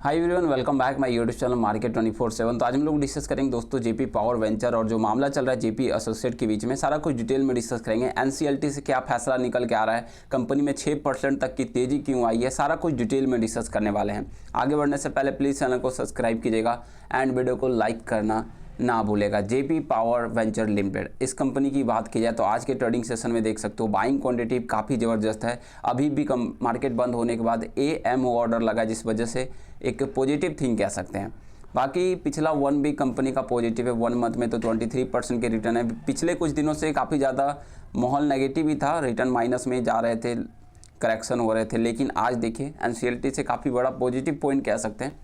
Hi everyone, welcome back my YouTube channel market 24/7। तो आज हम लोग डिस्कस करेंगे दोस्तों जेपी पावर वेंचर और जो मामला चल रहा है जेपी एसोसिएट के बीच में, सारा कुछ डिटेल में डिस्कस करेंगे। एनसीएलटी से क्या फैसला निकल के आ रहा है, कंपनी में 6% तक की तेजी क्यों आई है, सारा कुछ डिटेल में डिस्कस करने वाले हैं। आगे बढ़ने से पहले प्लीज़ चैनल को सब्सक्राइब कीजिएगा एंड वीडियो को लाइक करना ना भूलेगा। जेपी पावर वेंचर लिमिटेड, इस कंपनी की बात की जाए तो आज के ट्रेडिंग सेशन में देख सकते हो बाइंग क्वांटिटी काफ़ी ज़बरदस्त है। अभी भी मार्केट बंद होने के बाद एएमओ ऑर्डर लगा, जिस वजह से एक पॉजिटिव थिंग कह सकते हैं। बाकी पिछला वन भी कंपनी का पॉजिटिव है, 1 मंथ में तो 23% के रिटर्न है। पिछले कुछ दिनों से काफ़ी ज़्यादा माहौल नेगेटिव ही था, रिटर्न माइनस में जा रहे थे, करेक्शन हो रहे थे, लेकिन आज देखिए एनसीएलटी से काफ़ी बड़ा पॉजिटिव पॉइंट कह सकते हैं।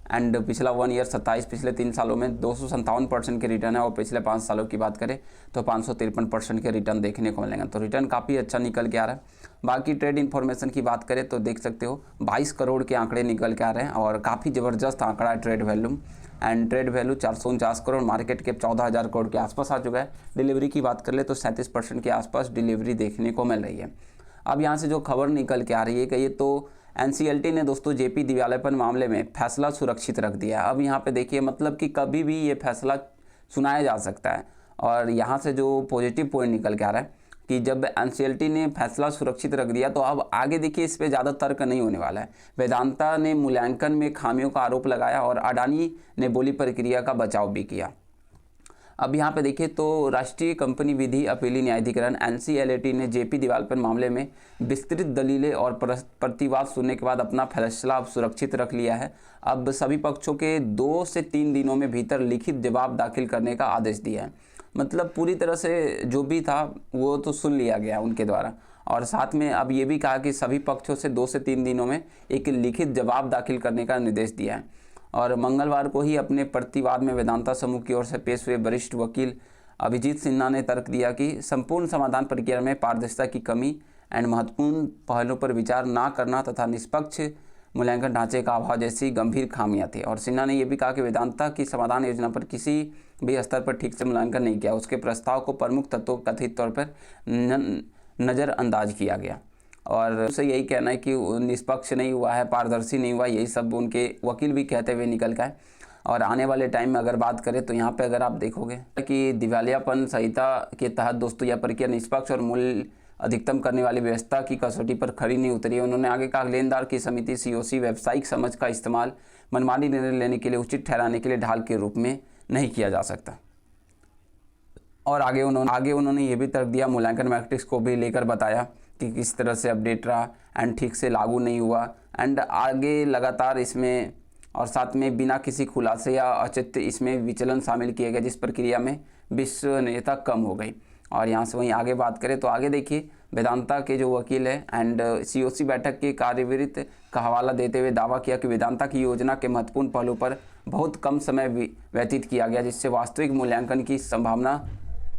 एंड पिछला 1 ईयर 27, पिछले 3 सालों में 257% के रिटर्न है, और पिछले 5 सालों की बात करें तो 553% के रिटर्न देखने को मिलेंगे। तो रिटर्न काफ़ी अच्छा निकल के आ रहा है। बाकी ट्रेड इन्फॉर्मेशन की बात करें तो देख सकते हो 22 करोड़ के आंकड़े निकल के आ रहे हैं, और काफ़ी ज़बरदस्त आंकड़ा है trade volume. And trade value 449 crore, market cap 14,000 crore के आसपास आ चुका है। डिलीवरी की बात कर ले तो 37% के आसपास डिलीवरी देखने को मिल रही है। अब यहाँ से जो खबर निकल के आ रही है कि ये तो एनसीएलटी ने दोस्तों जेपी दिवालियापन मामले में फैसला सुरक्षित रख दिया। अब यहाँ पे देखिए मतलब कि कभी भी ये फैसला सुनाया जा सकता है, और यहाँ से जो पॉजिटिव पॉइंट निकल के आ रहा है कि जब एनसीएलटी ने फैसला सुरक्षित रख दिया तो अब आगे देखिए इस पे ज़्यादा तर्क नहीं होने वाला है। वेदांता ने मूल्यांकन में खामियों का आरोप लगाया और अडानी ने बोली प्रक्रिया का बचाव भी किया। अब यहाँ पे देखिए तो राष्ट्रीय कंपनी विधि अपीली न्यायाधिकरण एनसीएलटी ने जेपी दिवालियापन मामले में विस्तृत दलीलें और प्रतिवाद सुनने के बाद अपना फैसला अब सुरक्षित रख लिया है। अब सभी पक्षों के 2 से 3 दिनों में भीतर लिखित जवाब दाखिल करने का आदेश दिया है। मतलब पूरी तरह से जो भी था वो तो सुन लिया गया उनके द्वारा, और साथ में अब ये भी कहा कि सभी पक्षों से 2 से 3 दिनों में एक लिखित जवाब दाखिल करने का निर्देश दिया है। और मंगलवार को ही अपने प्रतिवाद में वेदांता समूह की ओर से पेश हुए वरिष्ठ वकील अभिजीत सिन्हा ने तर्क दिया कि संपूर्ण समाधान प्रक्रिया में पारदर्शिता की कमी एंड महत्वपूर्ण पहलुओं पर विचार न करना तथा निष्पक्ष मूल्यांकन ढांचे का अभाव जैसी गंभीर खामियां थी। और सिन्हा ने यह भी कहा कि वेदांता की समाधान योजना पर किसी भी स्तर पर ठीक से मूल्यांकन नहीं किया, उसके प्रस्ताव को प्रमुख तत्वों कथित तौर पर नज़रअंदाज किया गया, और उसे यही कहना है कि निष्पक्ष नहीं हुआ है, पारदर्शी नहीं हुआ, यही सब उनके वकील भी कहते हुए निकल गए। और आने वाले टाइम में अगर बात करें तो यहाँ पे अगर आप देखोगे कि दिवालियापन संहिता के तहत दोस्तों यह प्रक्रिया निष्पक्ष और मूल्य अधिकतम करने वाली व्यवस्था की कसौटी पर खरी नहीं उतरी है। उन्होंने आगे कहा लेनदार की समिति सीओसी व्यावसायिक समझ का इस्तेमाल मनमानी निर्णय लेने के लिए उचित ठहराने के लिए ढाल के रूप में नहीं किया जा सकता। और आगे उन्होंने ये भी तर्क दिया, मूल्यांकन मैट्रिक्स को भी लेकर बताया कि किस तरह से अपडेट रहा एंड ठीक से लागू नहीं हुआ, एंड आगे लगातार इसमें और साथ में बिना किसी खुलासे या औचित्य इसमें विचलन शामिल किए गए, जिस प्रक्रिया में विश्वसनीयता कम हो गई। और यहाँ से वहीं आगे बात करें तो आगे देखिए वेदांता के जो वकील है एंड सीओसी बैठक के कार्यविहित का हवाला देते हुए दावा किया कि वेदांता की योजना के महत्वपूर्ण पहलू पर बहुत कम समय व्यतीत किया गया, जिससे वास्तविक मूल्यांकन की संभावना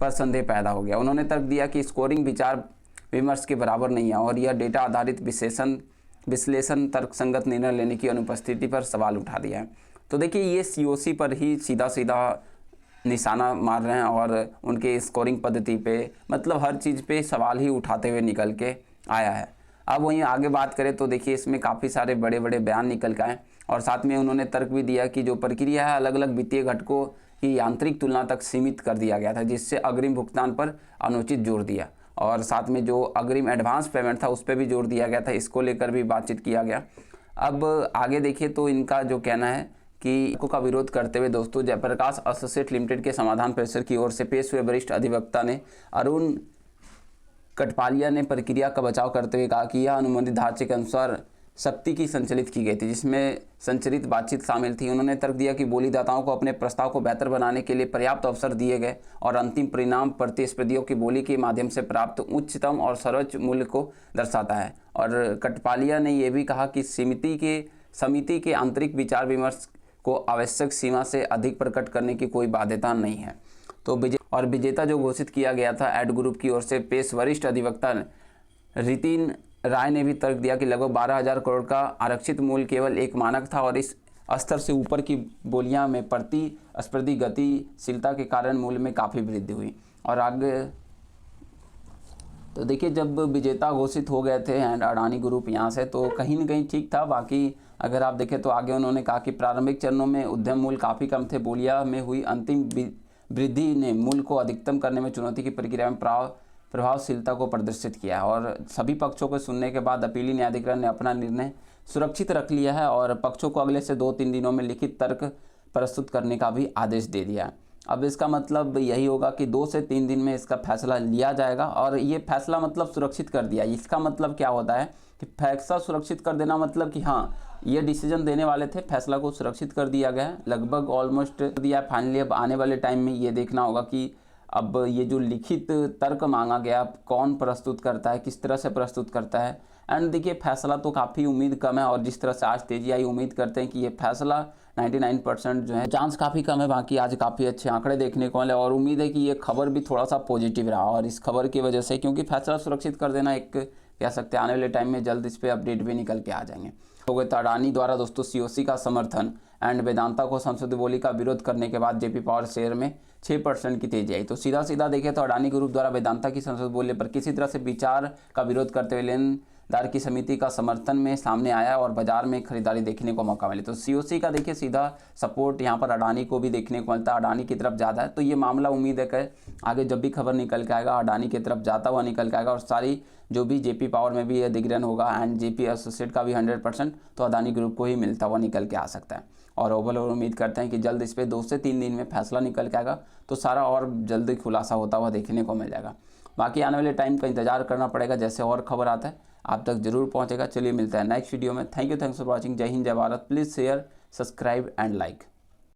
पर संदेह पैदा हो गया। उन्होंने तर्क दिया कि स्कोरिंग विचार विमर्श के बराबर नहीं है, और यह डेटा आधारित विश्लेषण तर्कसंगत निर्णय लेने की अनुपस्थिति पर सवाल उठा दिया है। तो देखिए ये सीओसी पर ही सीधा सीधा निशाना मार रहे हैं, और उनके स्कोरिंग पद्धति पे मतलब हर चीज़ पे सवाल ही उठाते हुए निकल के आया है। अब वहीं आगे बात करें तो देखिए इसमें काफ़ी सारे बड़े बड़े बयान निकल के आए, और साथ में उन्होंने तर्क भी दिया कि जो प्रक्रिया है अलग अलग वित्तीय घटकों की यांत्रिक तुलना तक सीमित कर दिया गया था, जिससे अग्रिम भुगतान पर अनुचित जोर दिया, और साथ में जो अग्रिम एडवांस पेमेंट था उस पर भी जोर दिया गया था, इसको लेकर भी बातचीत किया गया। अब आगे देखिए तो इनका जो कहना है कि का विरोध करते हुए दोस्तों जयप्रकाश एसोसिएट लिमिटेड के समाधान परिसर की ओर से पेश हुए वरिष्ठ अधिवक्ता ने अरुण कटपालिया ने प्रक्रिया का बचाव करते हुए कहा कि यह अनुमोदित ढांचे के अनुसार सख्ती की संचालित की गई थी, जिसमें संचरित बातचीत शामिल थी। उन्होंने तर्क दिया कि बोलीदाताओं को अपने प्रस्ताव को बेहतर बनाने के लिए पर्याप्त अवसर दिए गए, और अंतिम परिणाम प्रतिस्पर्धियों की बोली के माध्यम से प्राप्त उच्चतम और सर्वोच्च मूल्य को दर्शाता है। और कटपालिया ने यह भी कहा कि समिति के आंतरिक विचार विमर्श को आवश्यक सीमा से अधिक प्रकट करने की कोई बाध्यता नहीं है। तो विजेता जो घोषित किया गया था एड ग्रुप की ओर से पेश वरिष्ठ अधिवक्ता रितिन राय ने भी तर्क दिया कि लगभग 12,000 करोड़ का आरक्षित मूल्य केवल एक मानक था, और इस स्तर से ऊपर की बोलियां में प्रतिस्पर्धी गतिशीलता के कारण मूल्य में काफ़ी वृद्धि हुई। और आगे तो देखिए जब विजेता घोषित हो गए थे एंड अडानी ग्रुप यहाँ से, तो कहीं ना कहीं ठीक था। बाकी अगर आप देखें तो आगे उन्होंने कहा कि प्रारंभिक चरणों में उद्यम मूल्य काफ़ी कम थे। बोलिया में हुई अंतिम वृद्धि ने मूल्य को अधिकतम करने में चुनौती की प्रक्रिया में प्रभावशीलता को प्रदर्शित किया। और सभी पक्षों को सुनने के बाद अपीली न्यायाधिकरण ने अपना निर्णय सुरक्षित रख लिया है और पक्षों को अगले से 2-3 दिनों में लिखित तर्क प्रस्तुत करने का भी आदेश दे दिया है। अब इसका मतलब यही होगा कि 2 से 3 दिन में इसका फैसला लिया जाएगा। और ये फैसला मतलब सुरक्षित कर दिया, इसका मतलब क्या होता है कि फैसला सुरक्षित कर देना मतलब कि हाँ, ये डिसीजन देने वाले थे, फैसला को सुरक्षित कर दिया गया है, लगभग ऑलमोस्ट दिया फाइनली। अब आने वाले टाइम में ये देखना होगा कि अब ये जो लिखित तर्क मांगा गया कौन प्रस्तुत करता है, किस तरह से प्रस्तुत करता है। एंड देखिए फैसला तो काफ़ी उम्मीद कम है, और जिस तरह से आज तेजी आई, उम्मीद करते हैं कि ये फैसला 99% जो है, चांस काफ़ी कम है। बाकी आज काफ़ी अच्छे आंकड़े देखने को मिले और उम्मीद है कि ये खबर भी थोड़ा सा पॉजिटिव रहा। और इस खबर की वजह से, क्योंकि फैसला सुरक्षित कर देना एक कह सकते हैं, आने वाले टाइम में जल्द इस पर अपडेट भी निकल के आ जाएंगे। हो गए तो अडानी द्वारा दोस्तों सीओसी का समर्थन एंड वेदांता को संसदीय बोली का विरोध करने के बाद जेपी पावर शेयर में 6% की तेजी आई। तो सीधा सीधा देखें तो अडानी ग्रुप द्वारा वेदांता की संसदीय बोली पर किसी तरह से विचार का विरोध करते हुए लेनदार की समिति का समर्थन में सामने आया और बाजार में खरीदारी देखने को मौका मिले। तो सीओसी का देखिए सीधा सपोर्ट यहाँ पर अडानी को भी देखने को मिलता है, अडानी की तरफ ज़्यादा है। तो ये मामला उम्मीद है कि आगे जब भी खबर निकल के आएगा अडानी की तरफ जाता हुआ निकल के आएगा। और सारी जो भी जेपी पावर में भी अधिग्रहण होगा एंड जेपी एसोसिएट का भी 100% तो अडानी ग्रुप को ही मिलता हुआ निकल के आ सकता है। और ओवरऑल उम्मीद करते हैं कि जल्द इस पर 2 से 3 दिन में फैसला निकल के आएगा, तो सारा और जल्दी खुलासा होता हुआ देखने को मिल जाएगा। बाकी आने वाले टाइम का इंतजार करना पड़ेगा, जैसे और खबर आता है आप तक जरूर पहुंचेगा। चलिए मिलता है नेक्स्ट वीडियो में। Thanks for watching. जय हिंद, जय Bharat. Please share, subscribe and like.